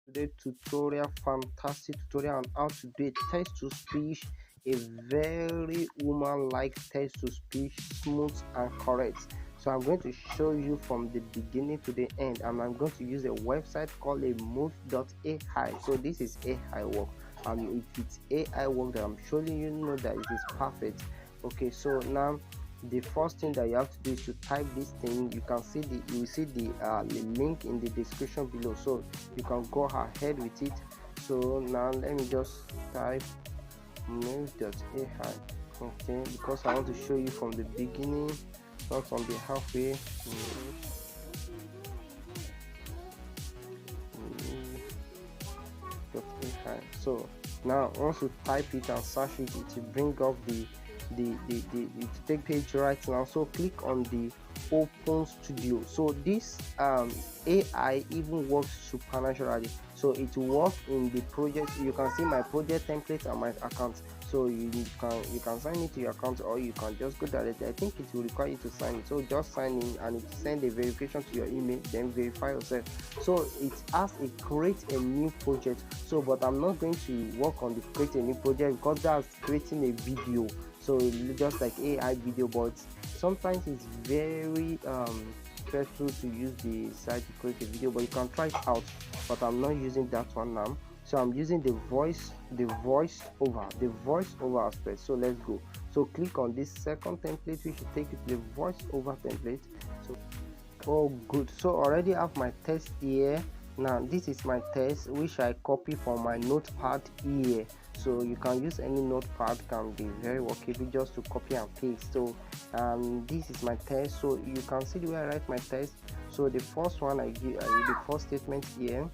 Today tutorial, fantastic tutorial on how to do a text to speech, a very woman-like text to speech, smooth and correct. So I'm going to show you from the beginning to the end, and I'm going to use a website called a Murf.ai. So this is AI work, and if it's AI work that I'm showing you, know that it is perfect. Okay, so now the first thing that you have to do is to type this thing. You can see you will see the link in the description below, so you can go ahead with it. So now let me just type Murf.ai. okay, because I want to show you from the beginning, not from the halfway. Murf.ai. So now once you type it and search it, it will bring up the take page right now. So click on the open studio. So this AI even works supernaturally, so it will work in the project. You can see my project template and my account, so you can sign it to your account, or you can just go directly. I think it will require you to sign it, so just sign in and it send a verification to your email, then verify yourself. So it has a create a new project. So but I'm not going to work on the create a new project, because that's creating a video, so just like AI video. But sometimes it's very stressful to use the site to create a video, but you can try it out. But I'm not using that one now, so I'm using the voice over aspect. So let's go. So click on this second template, which should take you to the voice over template. So oh good, so already have my text here. Now this is my text, which I copy from my notepad here. So you can use any notepad, can be very workable just to copy and paste. So this is my text. So you can see the way I write my text. So the first one I give the first statement here.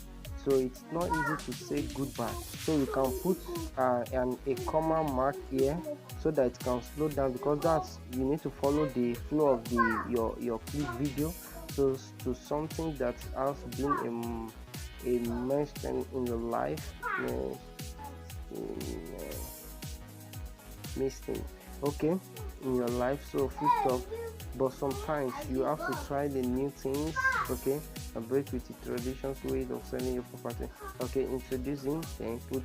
So it's not easy to say goodbye, so you can put a comma mark here, so that it can slow down, because that's you need to follow the flow of the your clip video. So to something that has been a milestone in your life, missing, okay, in your life. So full stop. But sometimes you have to try the new things, okay, and break with the traditional way of selling your property. Okay, introducing, then put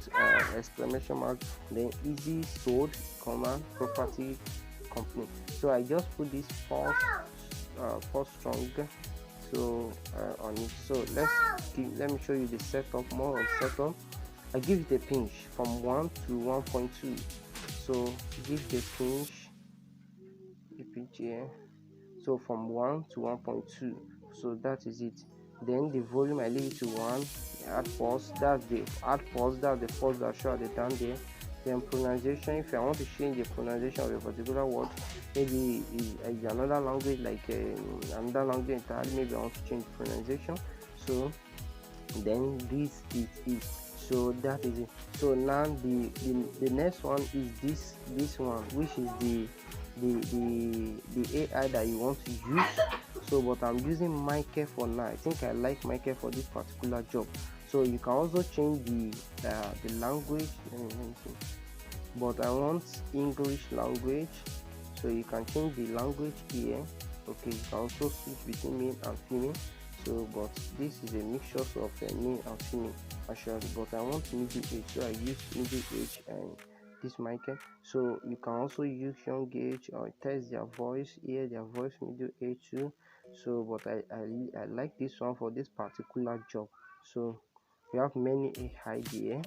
exclamation mark, then easy sold, comma, property company. So I just put this first strong, so on it. So let me show you the setup, more on setup. I give it a pinch from 1 to 1.2. so give the pinch here. So from 1 to 1.2, so that is it. Then the volume I leave it to 1. Add pause, that's the pause that show at the down there. Then pronunciation, if I want to change the pronunciation of a particular word, maybe is another language, like another language entirely, maybe I want to change the pronunciation. So then this is it. So that is it. So now the next one is this one, which is the AI that you want to use. So but I'm using Michael for now. I think I like Michael for this particular job. So you can also change the language. Let me see. But I want English language, so you can change the language here. Okay, you can also switch between male and female. So but this is a mixture of male and female actually, but I want middle age, so I use middle age and this Michael. So you can also use young age or test their voice, hear their voice middle age too. So but I like this one for this particular job. So we have many AI here.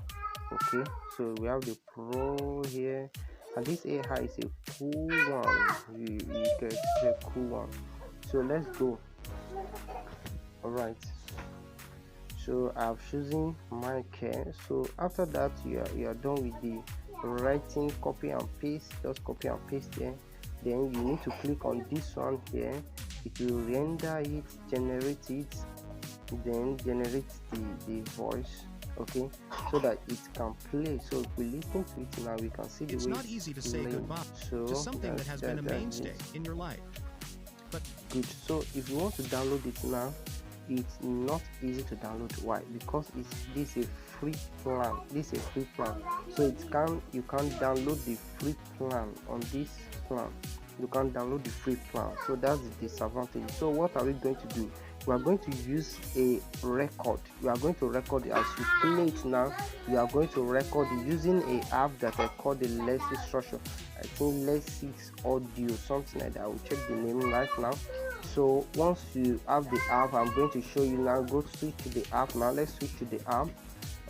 Okay, so we have the pro here, and this AI is a cool one. You get a cool one. So let's go. All right, so I've chosen my care. So after that, you are done with the writing, copy and paste. Just copy and paste here. Then you need to click on this one here. It will render it, generate it, then generate the voice, okay, so that it can play. So if we listen to it now, we can see the way it's not easy to say goodbye to something that has been a mainstay in your life. But good. So if you want to download it now, it's not easy to download. Why? Because this is a free plan. This is a free plan. So you can't download the free plan on this plan. You can't download the free plan. So that's the disadvantage. So what are we going to do? we are going to use a record. We are going to record it as you play it now. You are going to record it using a app that I call the Lexi structure. I think Lexi audio, something like that. I will check the name right now. So once you have the app, I'm going to show you now. Go switch to the app now. Let's switch to the app.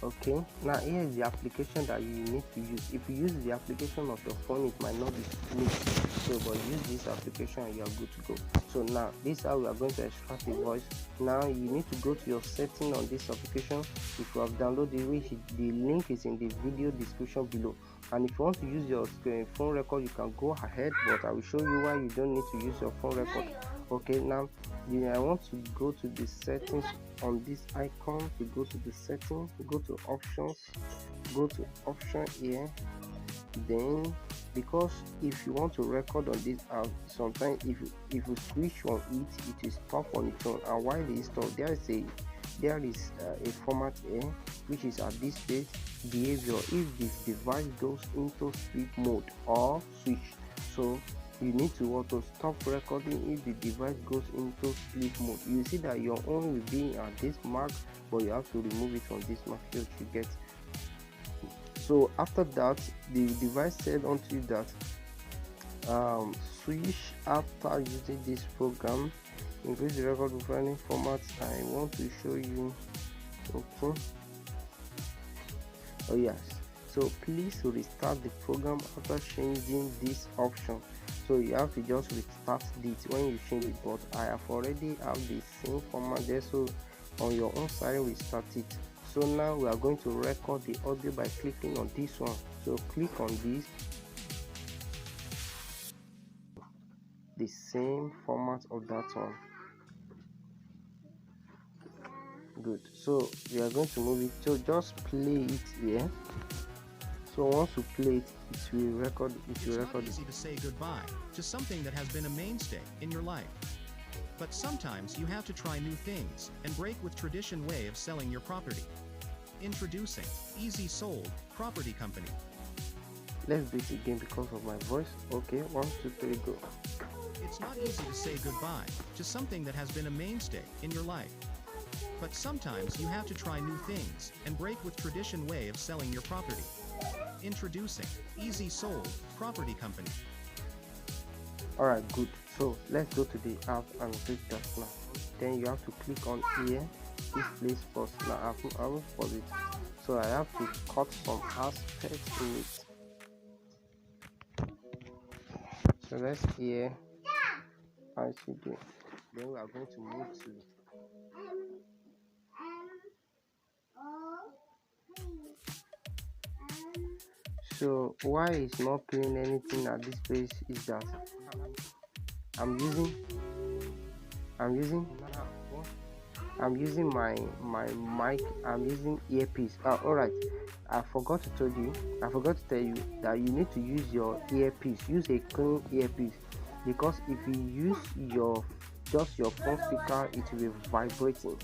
Okay, now here is the application that you need to use. If you use the application of your phone, it might not be mixed. So but use this application and you are good to go. So now this is how we are going to extract the voice. Now you need to go to your setting on this application. If you have downloaded it, the link is in the video description below. And if you want to use your phone record, you can go ahead, but I will show you why you don't need to use your phone record. Okay, now I want to go to the settings on this icon. To go to the settings, go to options, go to option here. Then because if you want to record on this app, sometimes if you switch on it, it is stop on its own. And while it is stopped, there is a format here which is at this stage behavior. If this device goes into sleep mode or switch, so you need to auto stop recording if the device goes into sleep mode. You see that your own will be at this mark, but you have to remove it on this mark here to get. So after that, the device said unto you that switch after using this program, increase the record with any format. I want to show you. Okay. Oh yes. So please restart the program after changing this option. So you have to just restart it when you change it, but I have already have the same format there, so on your own side restart it. So now we are going to record the audio by clicking on this one. So click on this, the same format of that one. Good. So we are going to move it, so just play it here. So once you play it, it will record. It's not easy to say goodbye to something that has been a mainstay in your life. But sometimes you have to try new things and break with tradition way of selling your property. Introducing Easy Sold Property Company. Let's do it again because of my voice. Okay, 1, 2, 3, go. It's not easy to say goodbye to something that has been a mainstay in your life. But sometimes you have to try new things and break with tradition way of selling your property. Introducing Easy Sold Property Company. Alright, good. So let's go to the app and click that now. Then you have to click on here, this place pause. Now I will pause it. So I have to cut some aspects in it. So let's hear as you do. Then we are going to move to so why it's not playing anything at this place is that I'm using my mic. I'm using earpiece. Alright, I forgot to tell you that you need to use your earpiece. Use a clean earpiece, because if you use just your phone speaker, it will be vibrating.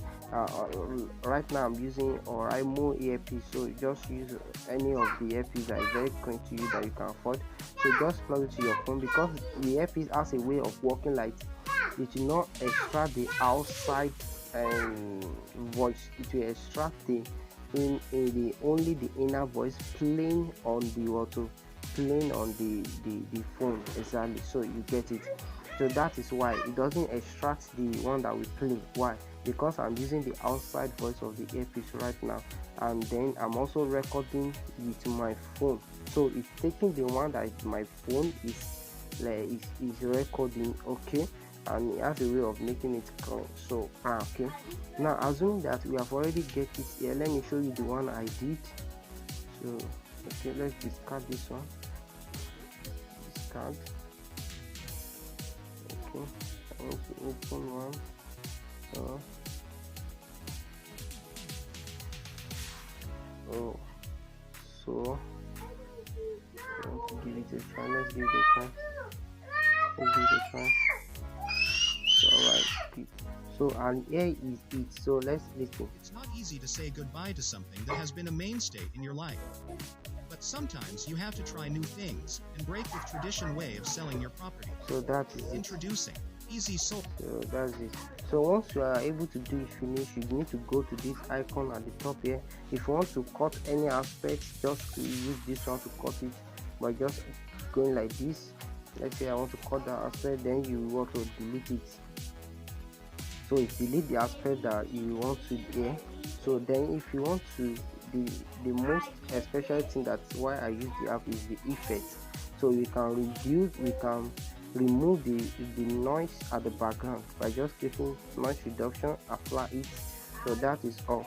Right now I'm using Oraimo earpiece, so just use any of the earpiece that is very clean to you that you can afford. So just plug it to your phone, because the earpiece has a way of working like it will not extract the outside voice. It will extract the only the inner voice playing on the phone. Exactly, so you get it. So that is why it doesn't extract the one that we play. Why? Because I'm using the outside voice of the earpiece right now, and then I'm also recording with my phone, so it's taking the one that my phone is recording. Okay, and it has a way of making it clean. So okay, now assuming that we have already get it here, let me show you the one I did. So okay, let's discard this one. Discard. Okay, I want to open one. So I want to give it a try. Let's give it a try. So alright, so and here is it. So let's listen. It's not easy to say goodbye to something that has been a mainstay in your life. But sometimes you have to try new things and break with tradition way of selling your property. So that is introducing Easy so. So that's it. So once you are able to do it finish, you need to go to this icon at the top here. If you want to cut any aspect, just use this one to cut it by just going like this. Let's say I want to cut that aspect, then you want to delete it. So it delete the aspect that you want to there. So then if you want to, the most especial thing, that's why I use the app, is the effect. So we can remove the noise at the background by just clicking noise reduction, apply it. So that is all.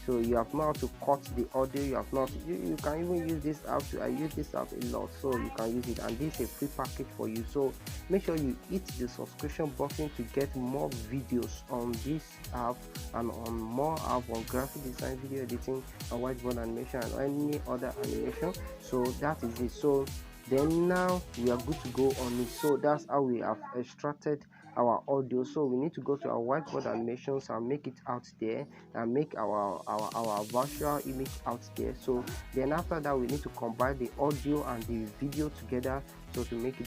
So you have now to cut the audio, you have not, you can even use this app I use this app a lot, so you can use it, and this is a free package for you. So make sure you hit the subscription button to get more videos on this app and on more app on graphic design, video editing, and whiteboard animation, and any other animation. So that is it. So then now we are good to go on it. So that's how we have extracted our audio. So we need to go to our whiteboard animations and make it out there, and make our virtual image out there. So then after that, we need to combine the audio and the video together, so to make it